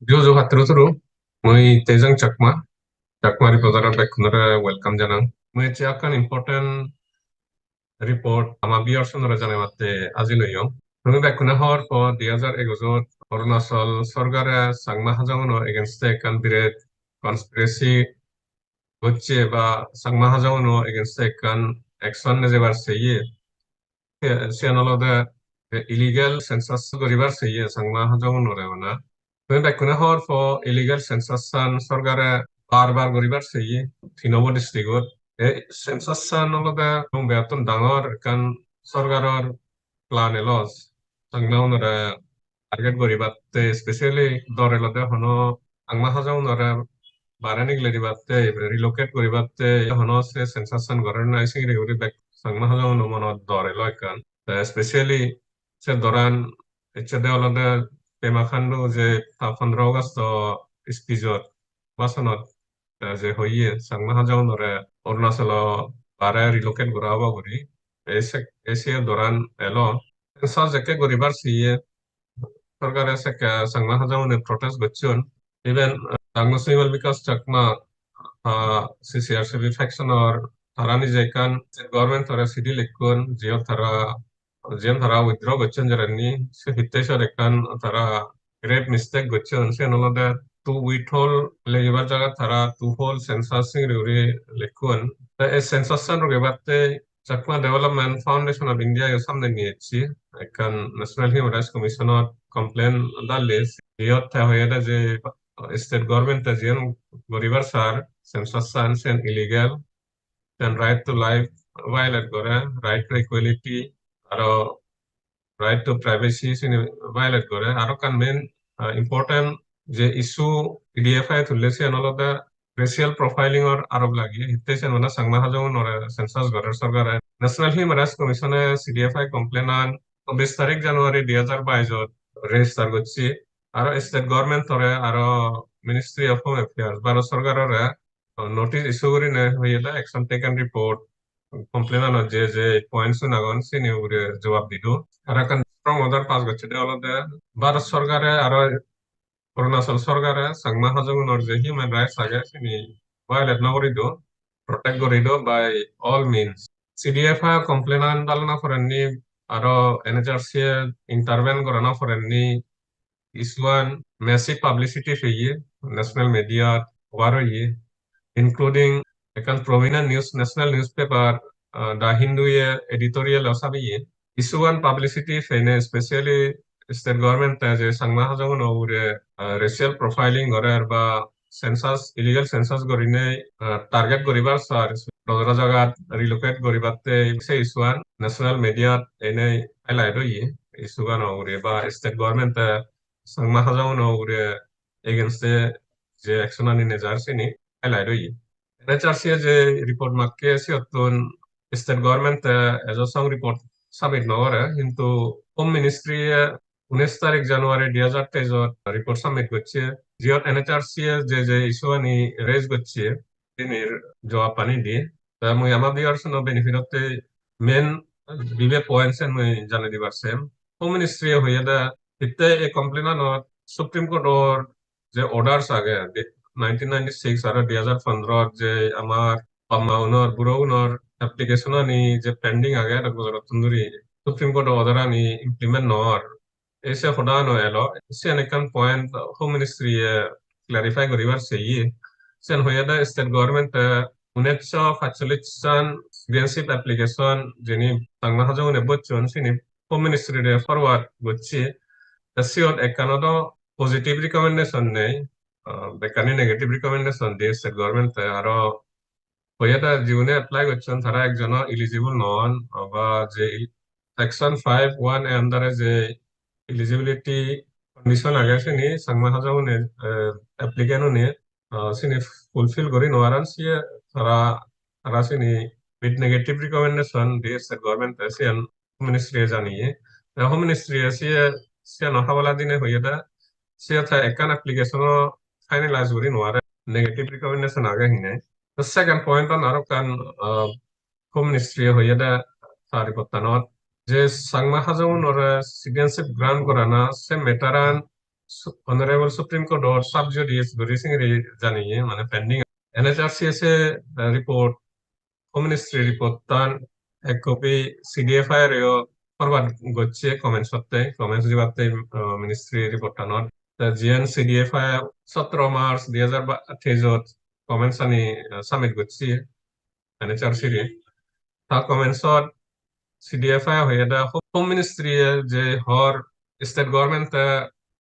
Jojo hatru muy tejang Chakma representative bekunara welcome janang. Muy akan important report ama biar sunara jane matte azilo yong. Rumi bekuna hor po 2011 Arunachal সরকারে Sangma হাজাউনো against একান বিরেট conspiracy হচ্ছে বা Sangma হাজাউনো against একান action নেজেবার সেইয়ে সিয়ানলদে illegal census গরিবার সেইয়ে Sangma হাজাউনো রেওনা Kung bekuna hor fo illegal census san sorgare bar goribar seye Tinobo district census san oloda kung beaton dangor kan sorgaror plan elos tangna unora target goribatte especially dore lode hono angma haja unora barani gledibatte relocate goribatte hono se census san gorer na ising re gori bek sangma haja uno mono dore loikan especially se doran echede olode Pemakhandu যে 15 August স্পিচত ভাষণত যে হইয়ে সাংমা হাজাউনরে অৰুণাচল বাৰে ৰিলোকেট কৰাব কৰি এছিয়া দৰান এলো সব JK গরিবার সিয়ে সরকারে সাংমা হাজাউনে প্রটেস্ট গচ্ছন ইভেন ডাংনসিমাল Bikash Chakma CCRCB faction or তারা নিজে কান গভর্নমেন্ট তারা সিডি লিখুন জিও তারা জিও তারা উইথড্র করছেন যারা নি সে হিতেশর একান তারা গ্রেট মিস্টেক করছেন সে নলদে টু উইথহোল লেগিবার জায়গা তারা টু হোল সেন্সাসিং রিউরি লিখুন এই সেন্সাসন রুগেবাতে Chakma development foundation of India এর সামনে নিয়েছি একান ন্যাশনাল হিউম্যান রাইটস কমিশনত কমপ্লেন দালে জিও তা হয়ে যে state government tajian goribar sar census sanction illegal then right to life violate gore right to equality aro right to privacy sini violate gore aro kan main important je issue CDFI thullesi anoloda racial profiling or arab lagi hittesen mana sangma hajong or census gore sargar national human rights commission CDFI complaint on 20 তারিখ জানুয়ারি 2022 register করছি আরো state government ধরে আরো ministry of home affairs Bharat সরকারের notice issue করে হইলে action taken report complain আনো যে পয়েন্টস নাগন সিনি উরে জবাব দিল আর এখন স্ট্রং অর্ডার পাস করছে দেওয়ালতে ভারত সরকারে আরো অরুণাচল সরকারে সাংমা হাজংনর যে হিউম্যান রাইটস আগে সিনি ভায়োলেট নকরিদ প্রটেক্ট করিদ by all means CDFI complain আনদালনা ফরেননি আরো NHRC ইন্টারভেন করানো ফরেননি isuan massive publicity feye national media waro ye including ekan prominent news national newspaper the Hindu ye editorial osabi ye isuan publicity fene especially state government je sangma hajango no ure racial profiling gorer ba census illegal census gorine target goribar sar dodra jagat relocate goribatte se isuan national media ene highlight ye isuan ure ba state government sangma hajaono ure against je action ani nejar sini highlight hoyi NHRC je report makke siotun state government as a song report submit nogore কিন্তু home ministry 19 তারিখ জানুয়ারি 2023 report submit করছে জিওত NHRC যে issue আনি raise করছে তিনির জবাব পানি দিয়ে তা মুই আমার বিয়ার সনো বেনিফিট হতে মেন বিবে পয়েন্টস মুই জানি দিবারছে হোম মিনিস্ট্রি হইয়া দা इतने एक कंप्लेन सुप्रीम कोर्ट और जे ऑर्डर्स आ गए 1996 और 2015 जे हमार पमाउनर बुरोउनर एप्लीकेशन आनी जे पेंडिंग आ गया Gujarat tandoori supreme court order आनी इम्प्लीमेंट नॉर ऐसे खुदा नो एलो इससे अनेकन पॉइंट होम मिनिस्ट्री क्लैरिफाई करिवार चाहिए सेन होया दा स्टेट गवर्नमेंट 1945 सन सिटीजनशिप एप्लीकेशन जेनी तंगना हजोने बच्चन सिनी होम मिनिस्ट्री रे forward गच्छी Siot ekanodo positive recommendation nei bekani negative recommendation দিয়ে state government aro hoyata jibune apply করছেন তারা একজন eligible নন বা যে section 5(1) এর আন্ডারে যে eligibility condition আগে সেনি সাংমা হাজাউনে applicant নে সিনি ফুলফিল করি নোয়ারান সিয়ে তারা তারা সিনি with negative recommendation দিয়ে state government asian ministry জানিয়ে home ministry asiye se no hawala dine hoyeda se tha ekan application finalize gori noare negative recommendation aga hine the second point on aro kan home ministry hoyeda sari pottanot je sangma hajaun or citizenship grant korana se metaran Honorable Supreme Court or sub judice recently janiye mane pending NHRC se report Home Ministry report tan ek copy CDFI reo forward gocche comments dibatte Ministry report tanot GN CDFI 17 March 2023 comments ani submit gocchi NHRC re ta comments CDFI hoyada Home Ministry je hor state government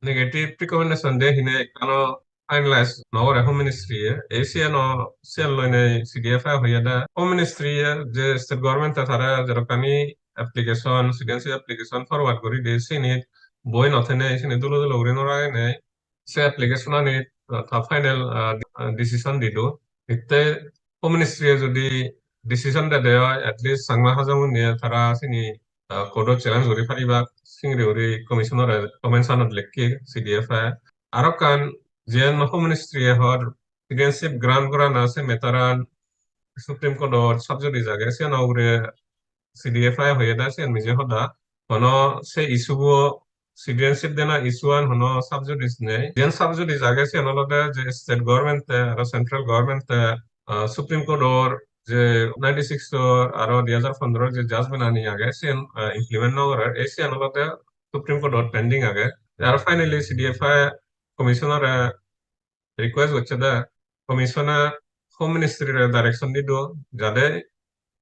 negative recommendation de hine kano finalize nowore Home Ministry ACN CL loine CDFI hoyada Home Ministry je state government thara jerokani application citizenship application forward kori de sini boy nothene sini dulo uri norane se application ani ta final decision dido itte Home Ministry jodi decision da dewa at least sangma hajamun ne thara sini kodo challenge uri pariba singri uri commissioner comments anot lekki CDFI arokan jen Home Ministry hor citizenship grant grana se metaran Supreme Court or subjudice jage se na ure CDFI hoyeda se mije hoda hono se issue citizenship dena issue hono subjudice ne jen subjudice jage se noloda je state government or central government Supreme Court or যে 96 আরো 2015 যে judgement আনি আগে Sen implement নগর Asian হলতে supreme court pending আগে আর finally সিডিএফআই commissioner request হচ্ছে দা commissioner home মিনিস্ট্রির direction দিদো যাতে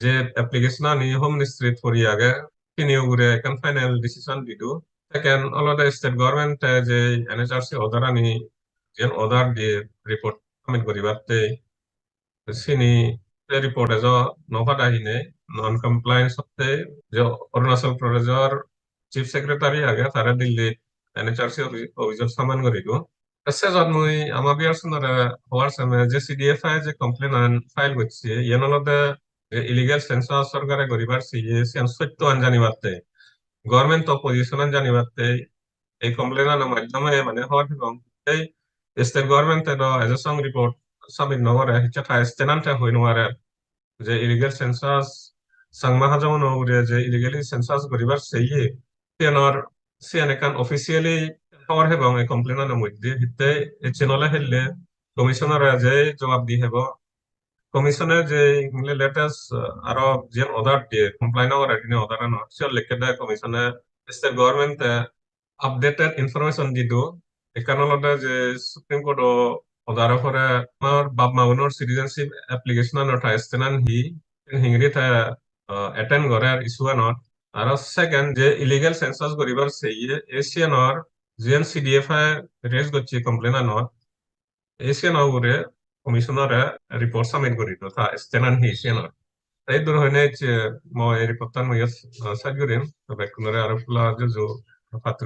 যে application আনি হোম মিনিস্ট্রি থরি আগে তিনি উগরে এখন ফাইনাল ডিসিশন দিদো সেকেন্ড অলরেডি স্টেট গভর্নমেন্ট যে এনএচআরসি অর্ডার আনি যে অর্ডার দিয়ে রিপোর্ট সাবমিট করিবাতে sini report ajo nova dahine non compliance hotte jo Arunachal Pradesh chief secretary age tara Delhi NHRC অভিযোগ সামান করিলো সেজন মুই আমা বিয়ার সুন্দর হওয়ার সময় যে CDFI যে কমপ্লেন ফাইল করছে ইয়ানলতে ইলিগাল সেন্সাস সরকারে করিবার সিয়ে সেন সত্য আনজানিবাতে গভর্নমেন্ট অপোজিশন আনজানিবাতে এই কমপ্লেনের মাধ্যমে মানে হওয়ার এবং এই স্টেট গভর্নমেন্ট এজ সং রিপোর্ট সাবমিট নগরে হিচা থাই স্টেনান্ট হই নগরে যে ইলিগাল সেন্সাস সাংমা হাজাও নগরে যে ইলিগালি সেন্সাস করিবার সিয়ে সেনর সিয়ানেকান অফিসিয়ালি পাওয়ার এবং এই কমপ্লেনের মধ্যে হিতে এই চ্যানেলে হেললে কমিশনার যে জবাব দি হেব কমিশনের যে লেটেস্ট আরো যে অর্ডার দিয়ে কমপ্লাইন নগরে দিনে অর্ডার ন সে লেখে দেয় কমিশনে স্টেট গভর্নমেন্ট আপডেটেড ইনফরমেশন দিদো একানলতে যে সুপ্রিম কোর্ট অর্ডার করে আমার বাপ মাউনর সিটিজেনশিপ অ্যাপ্লিকেশন নটা স্টেনান হিংরি থা অ্যাটেন্ড করে আর ইস্যু নট আর সেকেন্ড যে ইলিগাল সেন্সাস করিবার সেই এশিয়ানর জিএন CDFI রেজ করছে কমপ্লেন নট এশিয়ান উপরে কমিশনার রিপোর্ট সাবমিট করি তো তা স্টেনান এশিয়ানর তাই দূর হইনে মই রিপোর্টান মই সাইড করিম তবে কোনরে আর ফুলা যে পাত্র